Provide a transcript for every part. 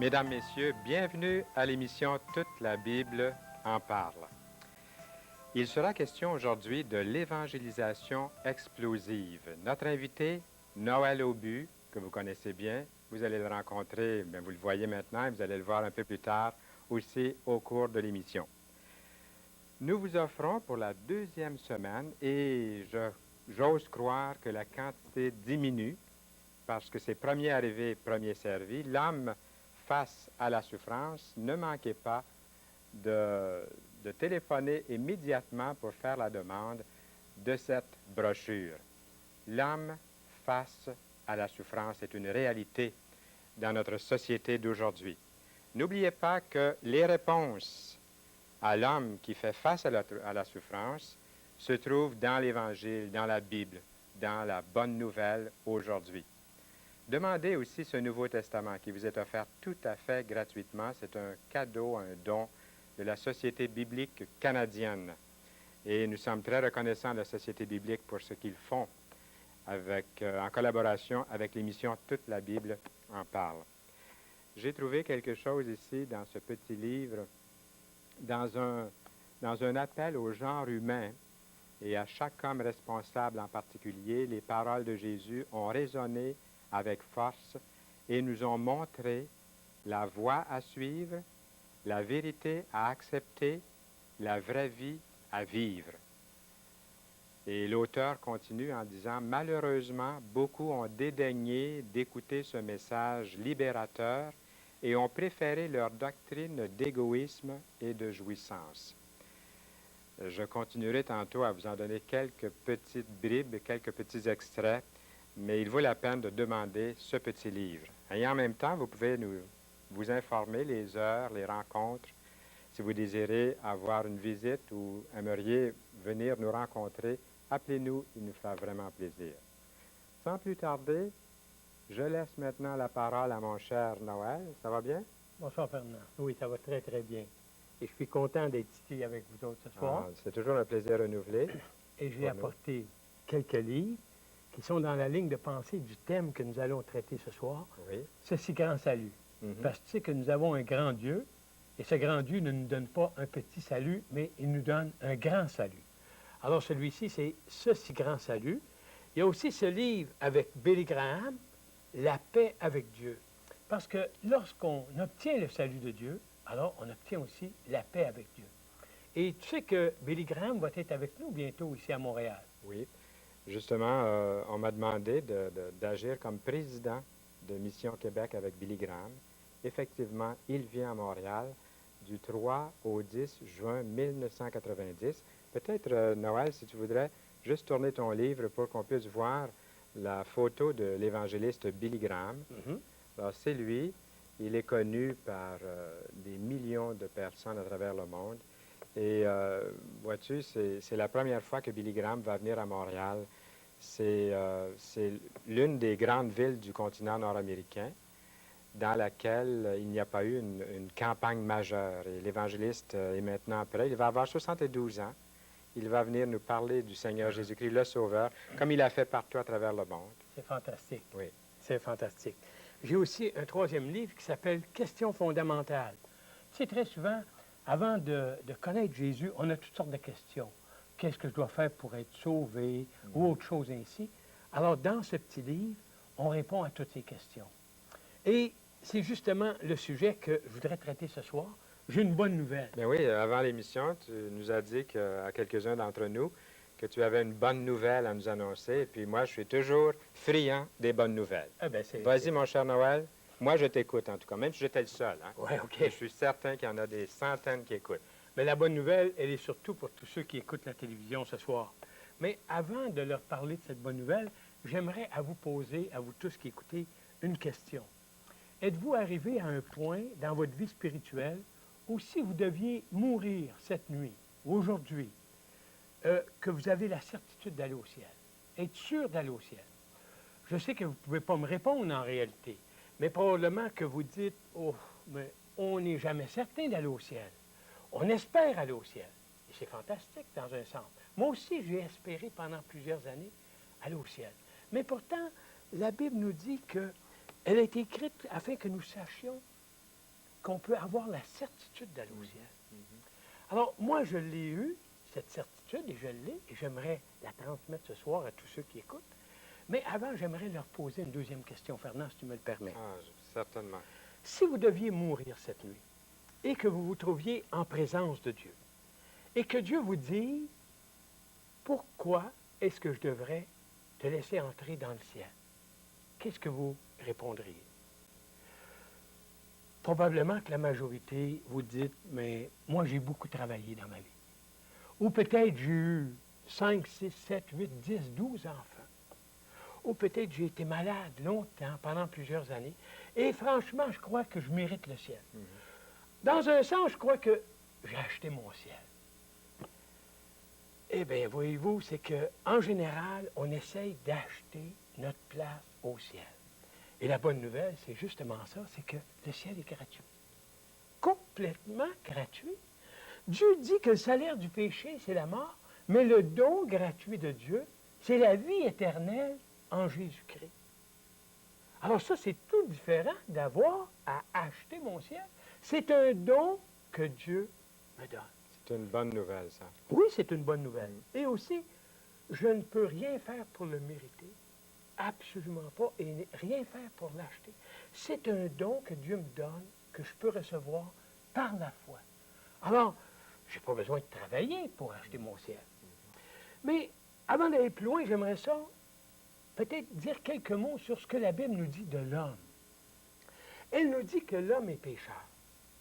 Mesdames, Messieurs, bienvenue à l'émission Toute la Bible en parle. Il sera question aujourd'hui de l'évangélisation explosive. Notre invité, Noël Aubu, que vous connaissez bien, vous allez le rencontrer, bien, vous le voyez maintenant et vous allez le voir un peu plus tard aussi au cours de l'émission. Nous vous offrons pour la deuxième semaine, et j'ose croire que la quantité diminue, parce que c'est premier arrivé, premier servi, l'homme face à la souffrance, ne manquez pas de téléphoner immédiatement pour faire la demande de cette brochure. L'homme face à la souffrance est une réalité dans notre société d'aujourd'hui. N'oubliez pas que les réponses à l'homme qui fait face à la souffrance se trouvent dans l'Évangile, dans la Bible, dans la bonne nouvelle aujourd'hui. Demandez aussi ce Nouveau Testament qui vous est offert tout à fait gratuitement. C'est un cadeau, un don de la Société biblique canadienne. Et nous sommes très reconnaissants de la Société biblique pour ce qu'ils font en collaboration avec l'émission Toute la Bible en parle. J'ai trouvé quelque chose ici dans ce petit livre, dans un appel au genre humain et à chaque homme responsable en particulier. Les paroles de Jésus ont résonné avec force et nous ont montré la voie à suivre, la vérité à accepter, la vraie vie à vivre. Et l'auteur continue en disant « Malheureusement, beaucoup ont dédaigné d'écouter ce message libérateur et ont préféré leur doctrine d'égoïsme et de jouissance. » Je continuerai tantôt à vous en donner quelques petites bribes, quelques petits extraits, mais il vaut la peine de demander ce petit livre. Et en même temps, vous pouvez vous informer les heures, les rencontres. Si vous désirez avoir une visite ou aimeriez venir nous rencontrer, appelez-nous, il nous fera vraiment plaisir. Sans plus tarder, je laisse maintenant la parole à mon cher Noël. Ça va bien? Bonsoir, Fernand. Oui, ça va très, très bien. Et je suis content d'être ici avec vous autres ce soir. C'est toujours un plaisir renouvelé. Et j'ai apporté quelques livres qui sont dans la ligne de pensée du thème que nous allons traiter ce soir. Oui. Ceci grand salut. Parce que tu sais que nous avons un grand Dieu, et ce grand Dieu ne nous donne pas un petit salut, mais il nous donne un grand salut. Alors celui-ci, c'est Ceci grand salut. Il y a aussi ce livre avec Billy Graham, La paix avec Dieu. Parce que lorsqu'on obtient le salut de Dieu, alors on obtient aussi la paix avec Dieu. Et tu sais que Billy Graham va être avec nous bientôt ici à Montréal. Oui. Justement, on m'a demandé d'agir comme président de Mission Québec avec Billy Graham. Effectivement, il vient à Montréal du 3 au 10 juin 1990. Peut-être, Noël, si tu voudrais juste tourner ton livre pour qu'on puisse voir la photo de l'évangéliste Billy Graham. Alors, c'est lui. Il est connu par des millions de personnes à travers le monde. Et vois-tu, c'est la première fois que Billy Graham va venir à Montréal. C'est l'une des grandes villes du continent nord-américain dans laquelle il n'y a pas eu une campagne majeure. Et l'évangéliste est maintenant prêt. Il va avoir 72 ans. Il va venir nous parler du Seigneur Jésus-Christ, le Sauveur, comme il a fait partout à travers le monde. C'est fantastique. Oui. C'est fantastique. J'ai aussi un troisième livre qui s'appelle « Questions fondamentales ». Tu sais, très souvent, avant de connaître Jésus, on a toutes sortes de questions. Qu'est-ce que je dois faire pour être sauvé ou autre chose ainsi. Alors, dans ce petit livre, on répond à toutes ces questions. Et c'est justement le sujet que je voudrais traiter ce soir. J'ai une bonne nouvelle. Bien oui, avant l'émission, tu nous as dit à quelques-uns d'entre nous que tu avais une bonne nouvelle à nous annoncer. Et puis moi, je suis toujours friand des bonnes nouvelles. Ah ben vas-y, mon cher Noël. Moi, je t'écoute, en tout cas, même si j'étais le seul. Hein? Oui, OK. Je suis certain qu'il y en a des centaines qui écoutent. Mais la bonne nouvelle, elle est surtout pour tous ceux qui écoutent la télévision ce soir. Mais avant de leur parler de cette bonne nouvelle, j'aimerais à vous poser, à vous tous qui écoutez, une question. Êtes-vous arrivé à un point dans votre vie spirituelle où si vous deviez mourir cette nuit, ou aujourd'hui, que vous avez la certitude d'aller au ciel, être sûr d'aller au ciel? Je sais que vous ne pouvez pas me répondre en réalité, mais probablement que vous dites « Oh, mais on n'est jamais certain d'aller au ciel. On espère aller au ciel. » Et c'est fantastique dans un sens. Moi aussi, j'ai espéré pendant plusieurs années aller au ciel. Mais pourtant, la Bible nous dit qu'elle a été écrite afin que nous sachions qu'on peut avoir la certitude d'aller au ciel. Alors, moi, je l'ai eu, cette certitude, et je l'ai, et j'aimerais la transmettre ce soir à tous ceux qui écoutent. Mais avant, j'aimerais leur poser une deuxième question, Fernand, si tu me le permets. Ah, certainement. Si vous deviez mourir cette nuit, et que vous vous trouviez en présence de Dieu, et que Dieu vous dit, pourquoi est-ce que je devrais te laisser entrer dans le ciel? Qu'est-ce que vous répondriez? Probablement que la majorité, vous dites, mais moi, j'ai beaucoup travaillé dans ma vie. Ou peut-être j'ai eu 5, 6, 7, 8, 10, 12 enfants. Ou peut-être j'ai été malade longtemps, pendant plusieurs années. Et franchement, je crois que je mérite le ciel. Dans un sens, je crois que j'ai acheté mon ciel. Eh bien, voyez-vous, c'est qu'en général, on essaye d'acheter notre place au ciel. Et la bonne nouvelle, c'est justement ça, c'est que le ciel est gratuit. Complètement gratuit. Dieu dit que le salaire du péché, c'est la mort, mais le don gratuit de Dieu, c'est la vie éternelle en Jésus-Christ. Alors ça, c'est tout différent d'avoir à acheter mon ciel. C'est un don que Dieu me donne. C'est une bonne nouvelle, ça. Oui, c'est une bonne nouvelle. Et aussi, je ne peux rien faire pour le mériter. Absolument pas. Et rien faire pour l'acheter. C'est un don que Dieu me donne, que je peux recevoir par la foi. Alors, je n'ai pas besoin de travailler pour acheter mon ciel. Mais avant d'aller plus loin, j'aimerais ça peut-être dire quelques mots sur ce que la Bible nous dit de l'homme. Elle nous dit que l'homme est pécheur.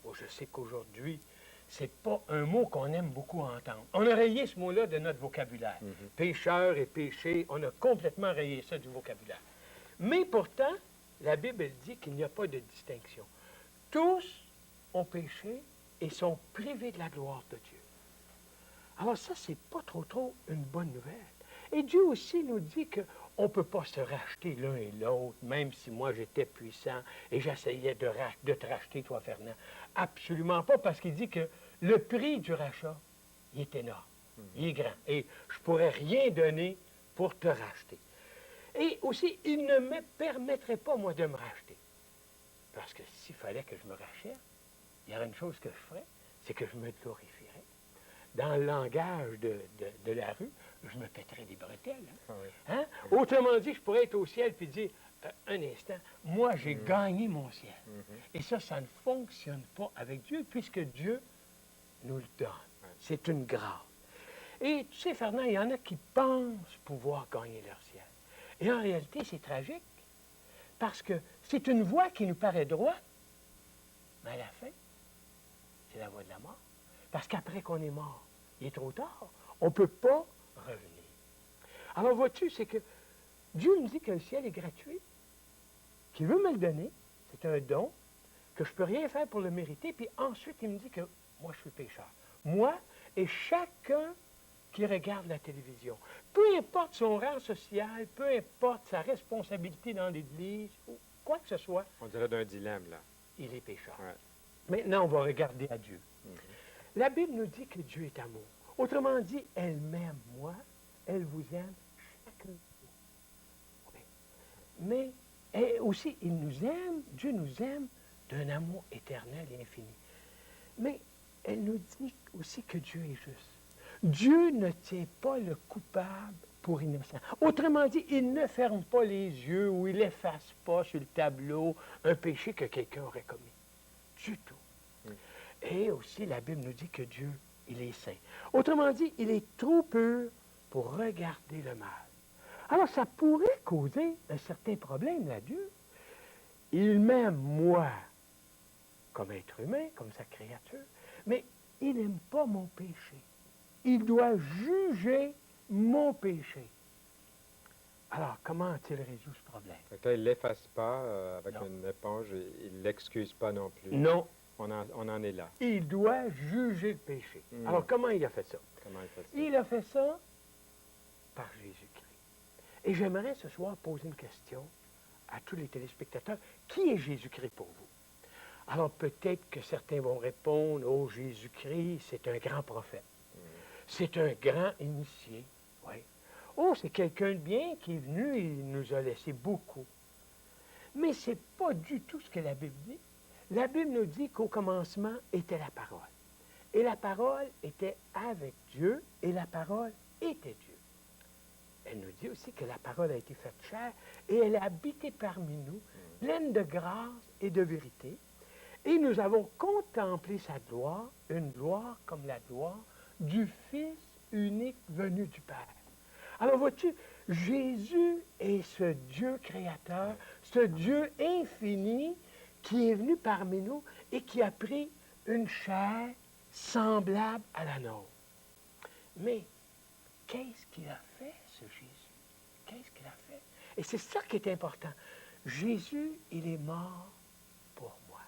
Bon, je sais qu'aujourd'hui, ce n'est pas un mot qu'on aime beaucoup entendre. On a rayé ce mot-là de notre vocabulaire. Pécheur et péché, on a complètement rayé ça du vocabulaire. Mais pourtant, la Bible elle dit qu'il n'y a pas de distinction. Tous ont péché et sont privés de la gloire de Dieu. Alors ça, c'est pas trop une bonne nouvelle. Et Dieu aussi nous dit qu'on ne peut pas se racheter l'un et l'autre, même si moi j'étais puissant et j'essayais de te racheter, toi, Fernand. Absolument pas, parce qu'il dit que le prix du rachat, il est énorme, il est grand. Et je ne pourrais rien donner pour te racheter. Et aussi, il ne me permettrait pas, moi, de me racheter. Parce que s'il fallait que je me rachète, il y aurait une chose que je ferais, c'est que je me glorifierais. Dans le langage de la rue, je me pèterais des bretelles. Hein? Ah oui. Hein? Autrement dit, je pourrais être au ciel et dire, un instant, moi j'ai gagné mon ciel. Et ça ne fonctionne pas avec Dieu, puisque Dieu nous le donne. C'est une grâce. Et tu sais, Fernand, il y en a qui pensent pouvoir gagner leur ciel. Et en réalité, c'est tragique, parce que c'est une voie qui nous paraît droite, mais à la fin, c'est la voie de la mort. Parce qu'après qu'on est mort, il est trop tard. On ne peut pas revenir. Alors, vois-tu, c'est que Dieu nous dit que le ciel est gratuit, qu'il veut me le donner, c'est un don, que je ne peux rien faire pour le mériter, puis ensuite, il me dit que moi, je suis pécheur. Moi et chacun qui regarde la télévision. Peu importe son rang social, peu importe sa responsabilité dans l'Église, ou quoi que ce soit. On dirait d'un dilemme, là. Il est pécheur. Ouais. Maintenant, on va regarder à Dieu. La Bible nous dit que Dieu est amour. Autrement dit, elle m'aime, moi, elle vous aime, chacun. Oui. Mais aussi, il nous aime, Dieu nous aime d'un amour éternel et infini. Mais elle nous dit aussi que Dieu est juste. Dieu ne tient pas le coupable pour innocent. Autrement dit, il ne ferme pas les yeux ou il n'efface pas sur le tableau un péché que quelqu'un aurait commis. Du tout. Et aussi, la Bible nous dit que Dieu, il est saint. Autrement dit, il est trop pur pour regarder le mal. Alors, ça pourrait causer un certain problème là, Dieu. Il m'aime, moi, comme être humain, comme sa créature, mais il n'aime pas mon péché. Il doit juger mon péché. Alors, comment a-t-il résolu ce problème? Il ne l'efface pas avec Non. une éponge et il ne l'excuse pas non plus. Non. On en est là. Il doit juger le péché. Alors, comment il a fait ça? Comment il fait ça? Il a fait ça par Jésus-Christ. Et j'aimerais ce soir poser une question à tous les téléspectateurs. Qui est Jésus-Christ pour vous? Alors, peut-être que certains vont répondre, « Oh, Jésus-Christ, c'est un grand prophète. C'est un grand initié. » Oui. Oh, c'est quelqu'un de bien qui est venu et il nous a laissé beaucoup. Mais ce n'est pas du tout ce que la Bible dit. La Bible nous dit qu'au commencement était la parole. Et la parole était avec Dieu et la parole était Dieu. Elle nous dit aussi que la parole a été faite chair et elle a habité parmi nous, pleine de grâce et de vérité. Et nous avons contemplé sa gloire, une gloire comme la gloire du Fils unique venu du Père. Alors vois-tu, Jésus est ce Dieu créateur, ce Dieu infini qui est venu parmi nous et qui a pris une chair semblable à la nôtre. Mais qu'est-ce qu'il a fait, ce Jésus? Qu'est-ce qu'il a fait? Et c'est ça qui est important. Jésus, il est mort pour moi.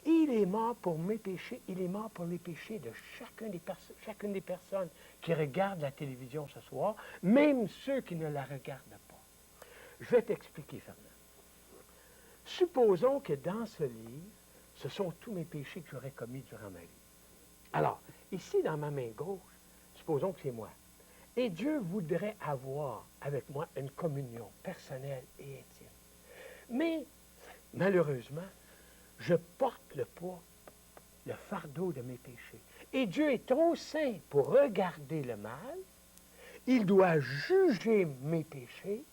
Il est mort pour mes péchés. Il est mort pour les péchés de chacune des personnes qui regardent la télévision ce soir, même ceux qui ne la regardent pas. Je vais t'expliquer, Fernand. Supposons que dans ce livre, ce sont tous mes péchés que j'aurais commis durant ma vie. Alors, ici, dans ma main gauche, supposons que c'est moi. Et Dieu voudrait avoir avec moi une communion personnelle et intime. Mais, malheureusement, je porte le poids, le fardeau de mes péchés. Et Dieu est trop saint pour regarder le mal. Il doit juger mes péchés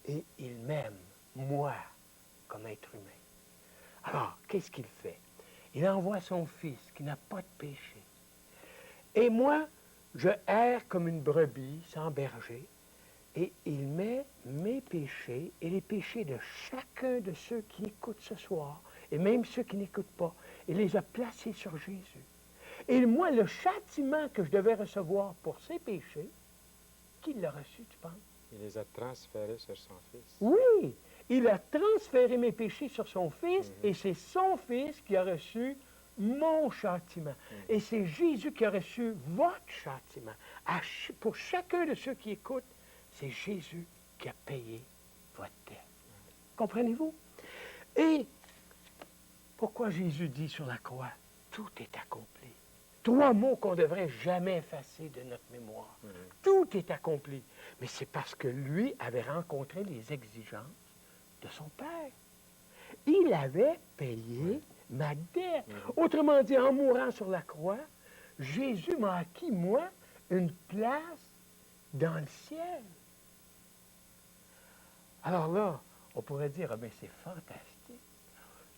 et il m'aime, moi, comme être humain. Alors, qu'est-ce qu'il fait? Il envoie son Fils qui n'a pas de péché. Et moi, je erre comme une brebis sans berger, et il met mes péchés et les péchés de chacun de ceux qui écoutent ce soir, et même ceux qui n'écoutent pas, il les a placés sur Jésus. Et moi, le châtiment que je devais recevoir pour ces péchés, qui l'a reçu, tu penses? Il les a transférés sur son Fils. Oui, il a transféré mes péchés sur son Fils, et c'est son Fils qui a reçu mon châtiment. Et c'est Jésus qui a reçu votre châtiment. Pour chacun de ceux qui écoutent, c'est Jésus qui a payé votre dette. Comprenez-vous? Et pourquoi Jésus dit sur la croix, tout est accompli? 3 mots qu'on ne devrait jamais effacer de notre mémoire. Tout est accompli. Mais c'est parce que lui avait rencontré les exigences de son Père. Il avait payé ma dette. Autrement dit, en mourant sur la croix, Jésus m'a acquis, moi, une place dans le ciel. Alors là, on pourrait dire, ah bien, c'est fantastique.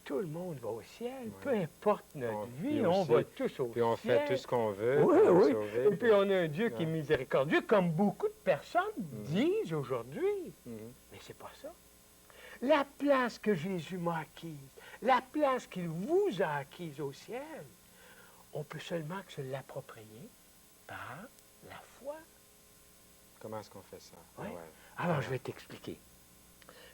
Tout le monde va au ciel, peu importe notre vie, on va tous au ciel. Puis on fait tout ce qu'on veut. Oui, pour nous oui. sauver. Et puis on a un Dieu qui est miséricordieux, comme beaucoup de personnes disent aujourd'hui. Mais c'est pas ça. La place que Jésus m'a acquise, la place qu'il vous a acquise au ciel, on peut seulement que se l'approprier par la foi. Comment est-ce qu'on fait ça? Oui. Ouais. Alors, je vais t'expliquer.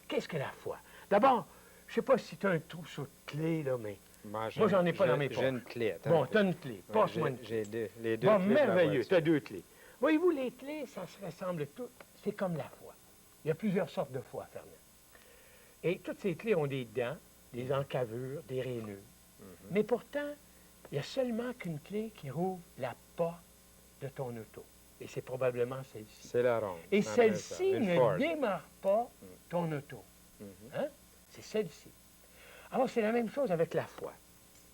Qu'est-ce que la foi? D'abord, je ne sais pas si tu as un trousseau de clés, là, mais moi, j'en ai pas dans mes poches. J'ai une clé. Attends Bon, un peu. tu as une clé. Ouais, Passe-moi une clé. J'ai les deux Bon, clés de la merveilleux, voiture. tu as 2 clés. Voyez-vous, les clés, ça se ressemble toutes. C'est comme la foi. Il y a plusieurs sortes de foi, Fernand. Et toutes ces clés ont des dents, des encavures, des rainures. Mais pourtant, il n'y a seulement qu'une clé qui rouvre la porte de ton auto. Et c'est probablement celle-ci. C'est la ronde. Et en plein ça. celle-ci Une ne Ford. démarre pas ton auto. Hein? C'est celle-ci. Alors, c'est la même chose avec la foi.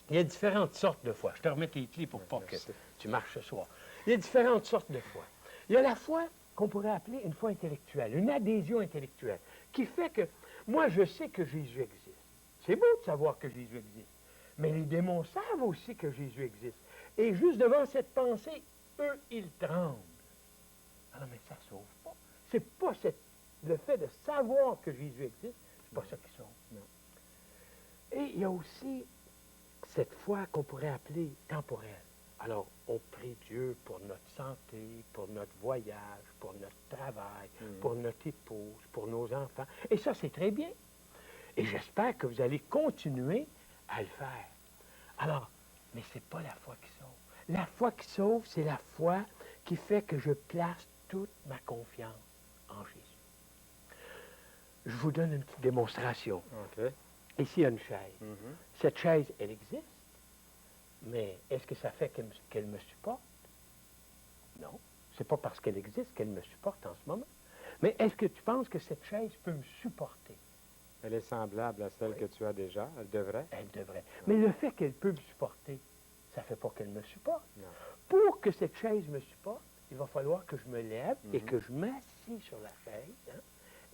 Il y a différentes sortes de foi. Je te remets tes clés pour pas que merci. tu marches ce soir. Il y a différentes sortes de foi. Il y a la foi qu'on pourrait appeler une foi intellectuelle, une adhésion intellectuelle, qui fait que moi, je sais que Jésus existe. C'est beau de savoir que Jésus existe. Mais les démons savent aussi que Jésus existe. Et juste devant cette pensée, eux, ils tremblent. Alors, mais ça ne sauve pas. C'est pas le fait de savoir que Jésus existe, c'est pas ça qui sauve. Non. Et il y a aussi cette foi qu'on pourrait appeler temporelle. Alors, on prie Dieu pour notre santé, pour notre voyage, pour notre travail, pour notre épouse, pour nos enfants. Et ça, c'est très bien. Et j'espère que vous allez continuer à le faire. Alors, mais ce n'est pas la foi qui sauve. La foi qui sauve, c'est la foi qui fait que je place toute ma confiance en Jésus. Je vous donne une petite démonstration. OK. Ici, il y a une chaise. Cette chaise, elle existe. Mais est-ce que ça fait qu'elle me supporte? Non. C'est pas parce qu'elle existe qu'elle me supporte en ce moment. Mais est-ce que tu penses que cette chaise peut me supporter? Elle est semblable à celle Oui. que tu as déjà. Elle devrait. Elle devrait. Mais le fait qu'elle peut me supporter, ça ne fait pas qu'elle me supporte. Non. Pour que cette chaise me supporte, il va falloir que je me lève et Mhm. que je m'assis sur la chaise. Hein,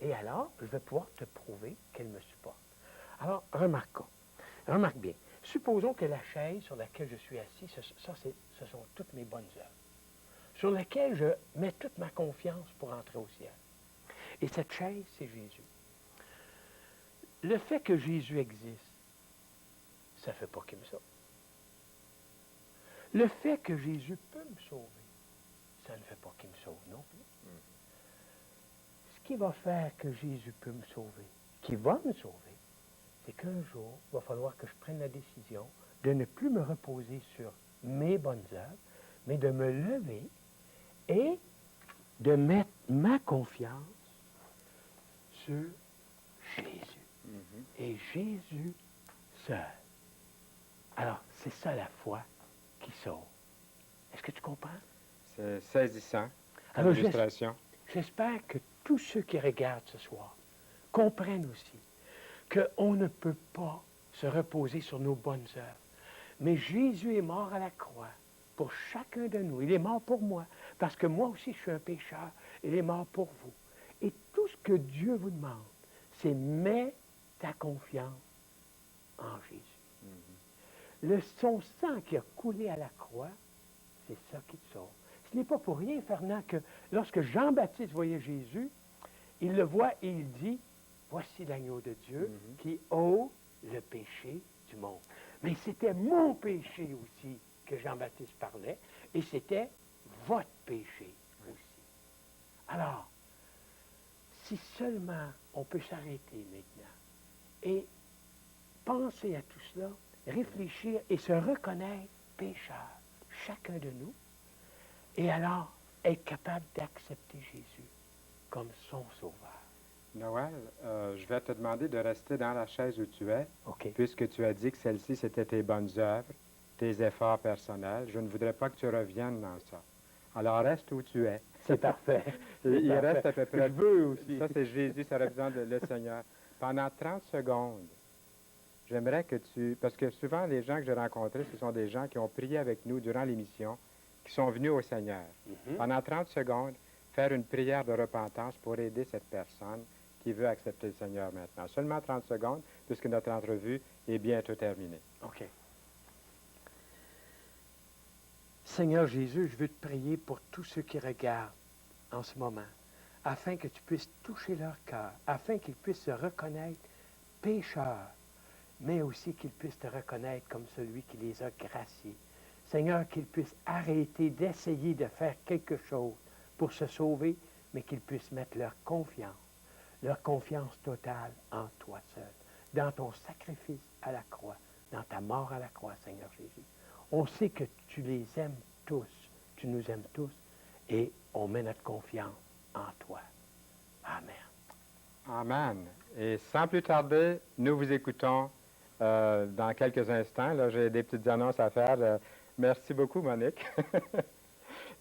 et alors, je vais pouvoir te prouver qu'elle me supporte. Alors, remarque bien. Supposons que la chaise sur laquelle je suis assis, ce sont toutes mes bonnes œuvres, sur laquelle je mets toute ma confiance pour entrer au ciel. Et cette chaise, c'est Jésus. Le fait que Jésus existe, ça ne fait pas qu'il me sauve. Le fait que Jésus peut me sauver, ça ne fait pas qu'il me sauve non plus. Ce qui va faire que Jésus peut me sauver, qui va me sauver, c'est qu'un jour, il va falloir que je prenne la décision de ne plus me reposer sur mes bonnes œuvres, mais de me lever et de mettre ma confiance sur Jésus. Mhm. Et Jésus seul. Alors, c'est ça la foi qui sauve. Est-ce que tu comprends? C'est saisissant, comme Alors, illustration. j'espère que tous ceux qui regardent ce soir comprennent aussi qu'on ne peut pas se reposer sur nos bonnes œuvres. Mais Jésus est mort à la croix pour chacun de nous. Il est mort pour moi, parce que moi aussi je suis un pécheur. Il est mort pour vous. Et tout ce que Dieu vous demande, c'est mets ta confiance en Jésus. Son sang qui a coulé à la croix, c'est ça qui te sauve. Ce n'est pas pour rien, Fernand, que lorsque Jean-Baptiste voyait Jésus, il le voit et il dit, voici l'agneau de Dieu qui ôte le péché du monde. Mais c'était mon péché aussi que Jean-Baptiste parlait, et c'était votre péché aussi. Alors, si seulement on peut s'arrêter maintenant et penser à tout cela, réfléchir et se reconnaître pécheur, chacun de nous, et alors être capable d'accepter Jésus comme son sauveur. Noël, je vais te demander de rester dans la chaise où tu es, OK. puisque tu as dit que celle-ci, c'était tes bonnes œuvres, tes efforts personnels. Je ne voudrais pas que tu reviennes dans ça. Alors, reste où tu es. C'est parfait. Il reste à peu près... Je veux aussi. Ça, c'est Jésus, ça représente le Seigneur. Pendant 30 secondes, j'aimerais que tu... Parce que souvent, les gens que j'ai rencontrés, ce sont des gens qui ont prié avec nous durant l'émission, qui sont venus au Seigneur. Pendant 30 secondes, faire une prière de repentance pour aider cette personne qui veut accepter le Seigneur maintenant. Seulement 30 secondes, puisque notre entrevue est bientôt terminée. OK. Seigneur Jésus, je veux te prier pour tous ceux qui regardent en ce moment, afin que tu puisses toucher leur cœur, afin qu'ils puissent se reconnaître pécheurs, mais aussi qu'ils puissent te reconnaître comme celui qui les a graciés. Seigneur, qu'ils puissent arrêter d'essayer de faire quelque chose pour se sauver, mais qu'ils puissent mettre leur confiance totale en toi seul, dans ton sacrifice à la croix, dans ta mort à la croix, Seigneur Jésus. On sait que tu les aimes tous, tu nous aimes tous, et on met notre confiance en toi. Amen. Amen. Et sans plus tarder, nous vous écoutons dans quelques instants. Là, j'ai des petites annonces à faire. Merci beaucoup, Monique.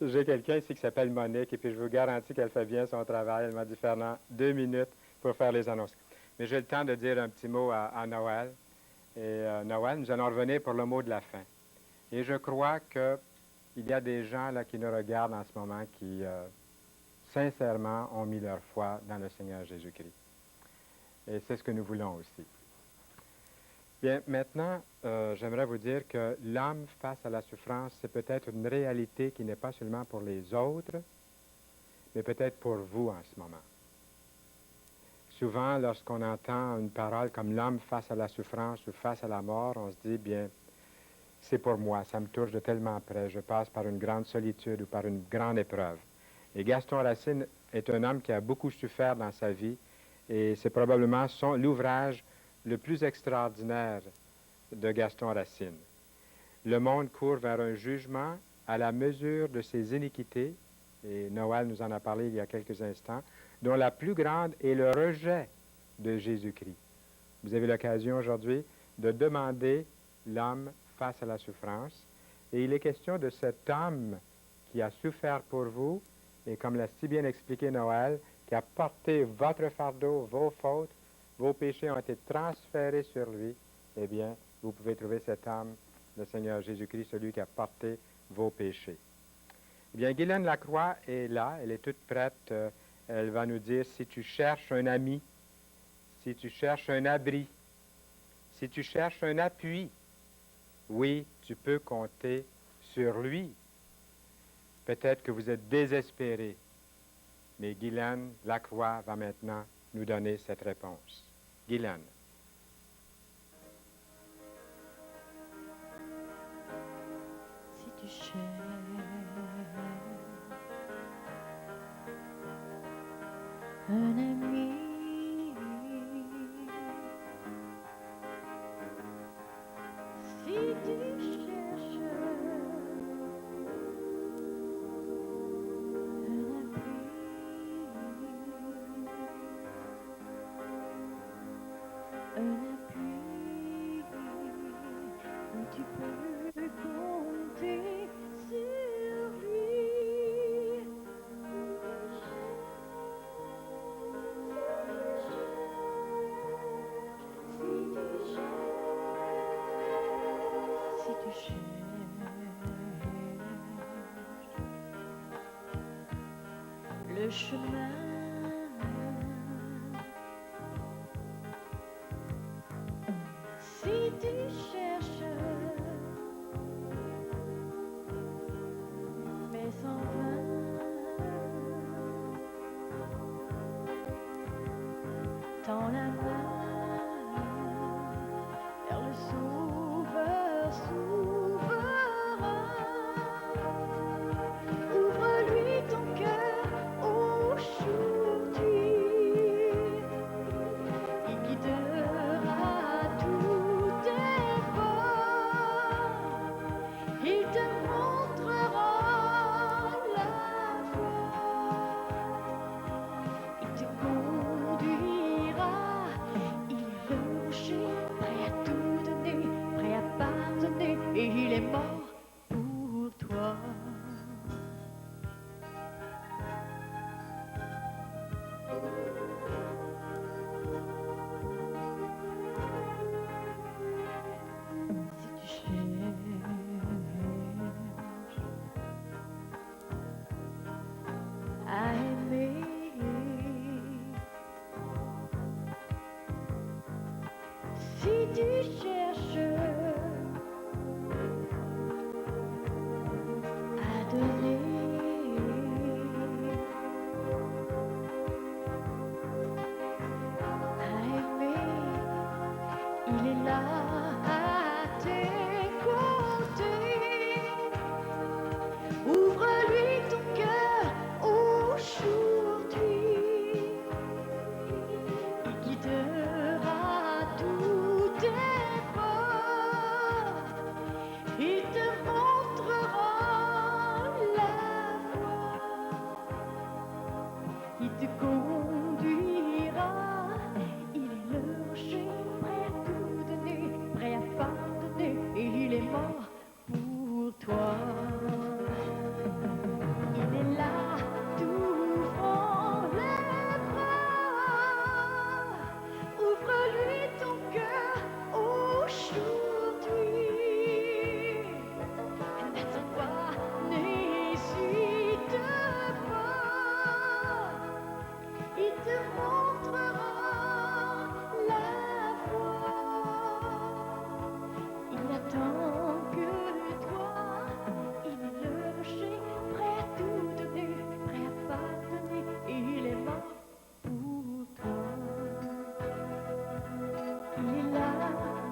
J'ai quelqu'un ici qui s'appelle Monique, et puis je vous garantis qu'elle fait bien son travail. Elle m'a dit, Fernand, 2 minutes pour faire les annonces. Mais j'ai le temps de dire un petit mot à Noël. Et Noël, nous allons revenir pour le mot de la fin. Et je crois qu'il y a des gens là qui nous regardent en ce moment qui, sincèrement, ont mis leur foi dans le Seigneur Jésus-Christ. Et c'est ce que nous voulons aussi. Bien, maintenant, j'aimerais vous dire que l'homme face à la souffrance, c'est peut-être une réalité qui n'est pas seulement pour les autres, mais peut-être pour vous en ce moment. Souvent, lorsqu'on entend une parole comme l'homme face à la souffrance ou face à la mort, on se dit, bien, c'est pour moi, ça me touche de tellement près, je passe par une grande solitude ou par une grande épreuve. Et Gaston Racine est un homme qui a beaucoup souffert dans sa vie, et c'est probablement l'ouvrage le plus extraordinaire de Gaston Racine. Le monde court vers un jugement à la mesure de ses iniquités, et Noël nous en a parlé il y a quelques instants, dont la plus grande est le rejet de Jésus-Christ. Vous avez l'occasion aujourd'hui de demander l'homme face à la souffrance, et il est question de cet homme qui a souffert pour vous, et comme l'a si bien expliqué Noël, qui a porté votre fardeau, vos fautes, vos péchés ont été transférés sur lui, eh bien, vous pouvez trouver cette âme, le Seigneur Jésus-Christ, celui qui a porté vos péchés. Eh bien, Guylaine Lacroix est là, elle est toute prête. Elle va nous dire si tu cherches un ami, si tu cherches un abri, si tu cherches un appui, oui, tu peux compter sur lui. Peut-être que vous êtes désespéré, mais Guylaine Lacroix va maintenant nous donner cette réponse. Guylaine. Si tu cherches un ami, si tu cherches un appui, où tu peux compter sur lui. Si tu cherches le chemin, si tu cherches, mais sans vain, tends la main vers le Sauveur souverain. Ouvre-lui ton cœur aujourd'hui. Il guidera tous tes pas. Il te montrera la voie. Il te conduira. Il est le rocher, prêt à tout donner, prêt à pardonner. Et il est mort pour toi. Si tu cherches à aimer, si tu cherches à donner, à aimer, il est là à tes côtés. Ouvre-lui ton cœur aujourd'hui. Il guidera tous tes pas. Il te montrera la voie. Il te conduira. Il est le rocher, prêt à tout donner, prêt à pardonner. Et il est mort pour toi. Il est là, t'ouvrant les bras. Ouvre-lui ton cœur aujourd'hui. N'attends pas, n'hésite pas. Il te montrera la voie. Il attend que toi. Il est le rocher, prêt à tout donner, prêt à pardonner. Et il est mort pour toi. Il est là,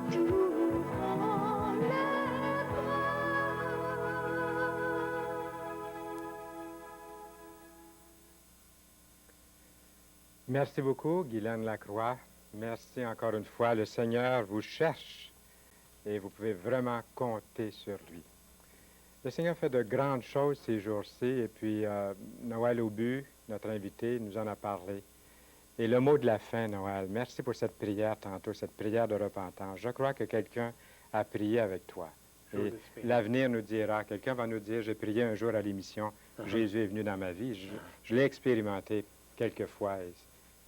t'ouvrant les bras. Merci beaucoup, Guylaine Lacroix. Merci encore une fois. Le Seigneur vous cherche et vous pouvez vraiment compter sur lui. Le Seigneur fait de grandes choses ces jours-ci et puis Noël Aubu, notre invité, nous en a parlé. Et le mot de la fin, Noël, merci pour cette prière tantôt, cette prière de repentance. Je crois que quelqu'un a prié avec toi. Et l'avenir nous dira, quelqu'un va nous dire, j'ai prié un jour à l'émission, Jésus est venu dans ma vie. Je l'ai expérimenté quelques fois.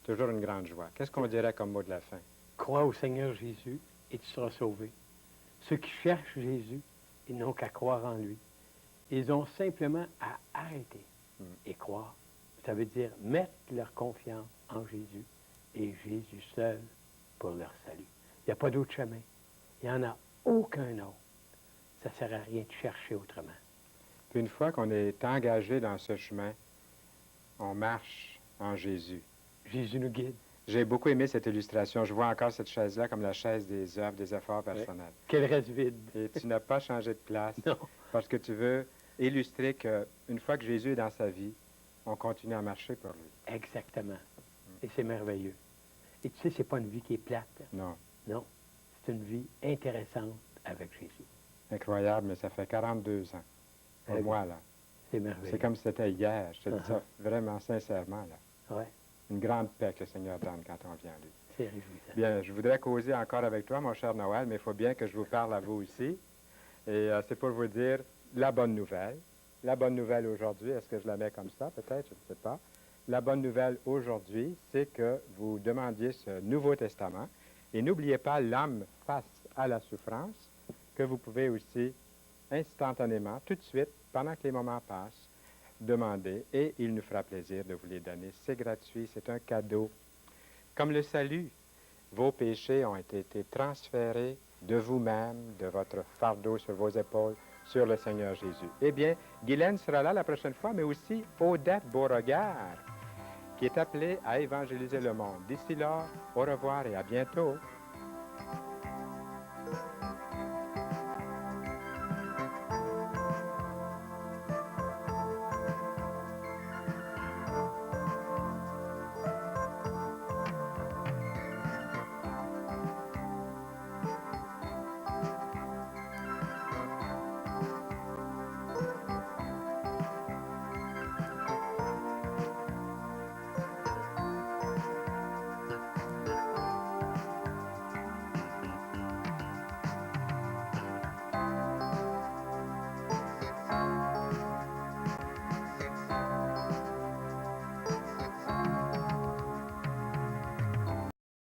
Toujours une grande joie. Qu'est-ce qu'on dirait comme mot de la fin? Crois au Seigneur Jésus et tu seras sauvé. Ceux qui cherchent Jésus, ils n'ont qu'à croire en lui. Ils ont simplement à arrêter et croire. Ça veut dire mettre leur confiance en Jésus et Jésus seul pour leur salut. Il n'y a pas d'autre chemin. Il n'y en a aucun autre. Ça ne sert à rien de chercher autrement. Puis une fois qu'on est engagé dans ce chemin, on marche en Jésus. Jésus nous guide. J'ai beaucoup aimé cette illustration. Je vois encore cette chaise-là comme la chaise des œuvres, des efforts personnels. Qu'elle reste vide. Et tu n'as pas changé de place Non. parce que tu veux illustrer qu'une fois que Jésus est dans sa vie, on continue à marcher pour lui. Exactement. Et c'est merveilleux. Et tu sais, c'est pas une vie qui est plate. Non, Non. C'est une vie intéressante avec Jésus. incroyable, mais ça fait 42 ans. Pour Eh moi, là. C'est merveilleux. C'est comme si c'était hier. Je te dis ça Uh-huh. vraiment sincèrement, là. Ouais, Une grande paix que le Seigneur donne quand on vient à lui. c'est réjouissant. Bien, je voudrais causer encore avec toi, mon cher Noël, mais il faut bien que je vous parle à vous aussi. Et c'est pour vous dire la bonne nouvelle. La bonne nouvelle aujourd'hui, est-ce que je la mets comme ça, peut-être, je ne sais pas. La bonne nouvelle aujourd'hui, c'est que vous demandiez ce Nouveau Testament. Et n'oubliez pas l'âme face à la souffrance, que vous pouvez aussi instantanément, tout de suite, pendant que les moments passent, demander, et il nous fera plaisir de vous les donner. C'est gratuit, c'est un cadeau. Comme le salut, vos péchés ont été transférés de vous-même, de votre fardeau sur vos épaules, sur le Seigneur Jésus. Eh bien, Guylaine sera là la prochaine fois, mais aussi Odette Beauregard, qui est appelée à évangéliser le monde. D'ici là, au revoir et à bientôt.